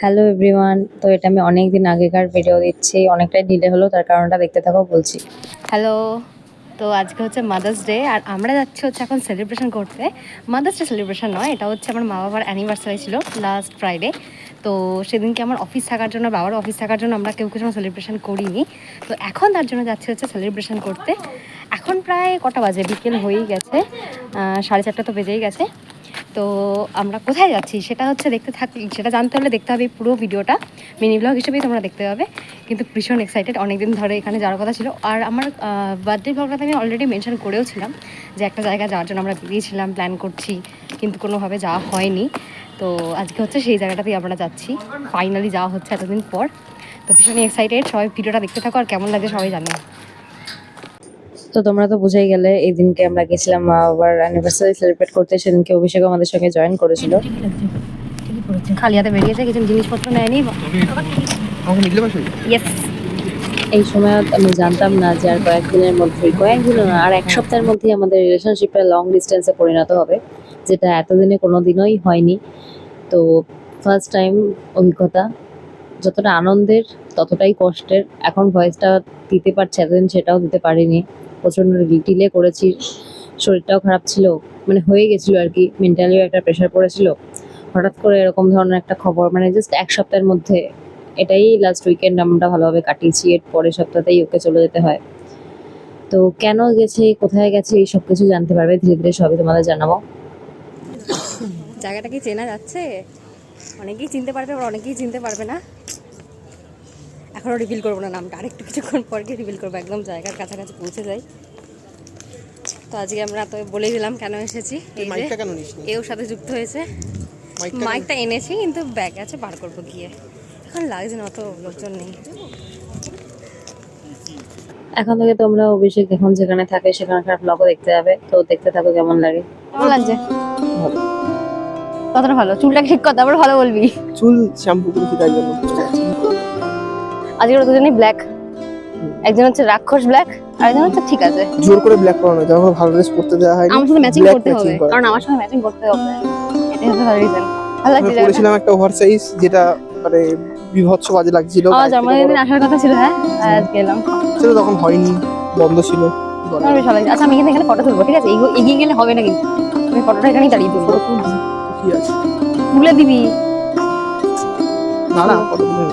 Hello everyone, তো এটা আমি অনেক দিন আগেকার ভিডিও দিচ্ছি, অনেকটাই ডিলে হলো, তার কারণটা দেখতে থাকো বলছি। হ্যালো, তো আজকে হচ্ছে মাদার্স ডে আর আমরা যাচ্ছি হচ্ছে এখন সেলিব্রেশন করতে। মাদার্স ডে সেলিব্রেশন নয়, এটা হচ্ছে আমার মা বাবার অ্যানিভার্সারি ছিল লাস্ট ফ্রাইডে। তো সেদিনকে আমার অফিস থাকার জন্য, বাবার অফিস থাকার জন্য আমরা কেউ কিছু সেলিব্রেশন করিনি। তো এখন তার জন্য যাচ্ছি হচ্ছে সেলিব্রেশন করতে। এখন প্রায় কটা বাজে, বিকেল হয়েই গেছে, 4:30 তো বেজেই গেছে। তো আমরা কোথায় যাচ্ছি সেটা হচ্ছে সেটা জানতে হলে দেখতে হবে পুরো ভিডিওটা, মিনি ব্লগ হিসেবেই তোমরা দেখতে হবে। কিন্তু ভীষণ এক্সাইটেড, অনেকদিন ধরে এখানে যাওয়ার কথা ছিল। আর আমার বার্থডে ব্লগটাতে আমি অলরেডি মেনশন করেও ছিলাম যে একটা জায়গায় যাওয়ার জন্য আমরা বেরিয়েছিলাম, প্ল্যান করছি, কিন্তু কোনোভাবে যাওয়া হয়নি। তো আজকে হচ্ছে সেই জায়গাটাতেই আমরা যাচ্ছি, ফাইনালি যাওয়া হচ্ছে এতদিন পর। তো ভীষণই এক্সাইটেড, সবাই ভিডিওটা দেখতে থাকো, আর কেমন লাগে সবাই জানে। তো তোমরা তো বুঝেই গেলে, এই দিনকে আমরা গেছিলাম মা বাবার অ্যানিভার্সারি সেলিব্রেট করতে। সেদিনকে অভিষেক আমাদের সঙ্গে জয়েন করেছিল। খালি হাতে বেরিয়েছে, কিছু জিনিসপত্র নেয়নি। এই সময় আমি জানতাম না যে আর কয়েকদিনের মধ্যেই, কয়েকদিনও না, আর এক সপ্তাহের মধ্যেই আমাদের রিলেশনশিপটা লং ডিস্টেন্সে পরিণত হবে, যেটা এতদিনে কোনো দিনই হয়নি। তো ফার্স্ট টাইম অভিজ্ঞতা, যতটা আনন্দের ততটাই কষ্টের। এখন ভয়েসটা দিতে পারছি, এতদিন সেটাও দিতে পারিনি। প্রচণ্ড ডিলে করেছি, শরীরটাও খারাপ ছিল, মানে হয়ে গেছিলো আর কি, মেন্টালিও একটা প্রেশার পড়েছিল। হঠাৎ করে এরকম ধরনের একটা খবর, মানে জাস্ট এক সপ্তাহের মধ্যে। এটাই লাস্ট উইকেন্ড আমরা ভালোভাবে কাটিয়েছি, এর পরের সপ্তাহতেই ওকে চলে যেতে হয়। তো কেন গেছে, কোথায় গেছে, এই সব কিছু জানতে পারবে ধীরে ধীরে, সবই তোমাদের জানাবো। জায়গাটা কি চেনা যাচ্ছে? অনেকেই চিনতে পারবে, আবার অনেকেই চিনতে পারবে না। এখনও রিভিল করবো না নামটা, আরেকটু কিছুক্ষণ পর গিয়ে রিভিল করবো, একদম জায়গার কাছাকাছি পৌঁছে যাই। তো আজকে আমরা তো বলে দিলাম কেন এসেছি। এই যে এও সাথে যুক্ত হয়েছে, মাইকটা এনেছি কিন্তু ব্যাগ আছে, বার করবো গিয়ে। এখন লাগছে না, অত লোকজন নেই। এখন থেকে তোমরা অভিষেক এখন যেখানে থাকে সেখানকার ব্লগও দেখতে যাবে, তো দেখতে থাকো কেমন লাগে। কেমন লাগছে? কতটা ভালো? চুলটা ঠিক কর, তারপর ভালো বলবি। চুল শ্যাম্পু করেছি তাই জন্য। আজকে ওরা দুজনেই ব্ল্যাক, একজন হচ্ছে রাক্ষস ব্ল্যাক, আর একজন হচ্ছে ঠিক আছে। জোর করে ব্ল্যাক করানো, যখন ভালো ড্রেস পরতে দেওয়া হয় আমার সাথে ম্যাচিং করতে হবে, কারণ আমার সাথে ম্যাচিং করতে হবে, এটাই হচ্ছে তার রিজন। ভালো লাগছে। পরেছিলাম একটা ওভার সাইজ, যেটা মানে বিভৎস বাজে লাগছিল। জন্মদিন আসার কথা ছিল, হ্যাঁ আজকে এলাম। সেটা তখন হয়নি, বন্ধ ছিল। আমার বেশ ভালো লাগছে। আচ্ছা আমি এখানে ফটো তুলবো, ঠিক আছে? এগিয়ে গেলে হবে না, কিন্তু আমি ফটোটা এখানেই দাঁড়িয়ে তুলবো। কি আছে, তুলে দিবি? না না, ফটো তুলে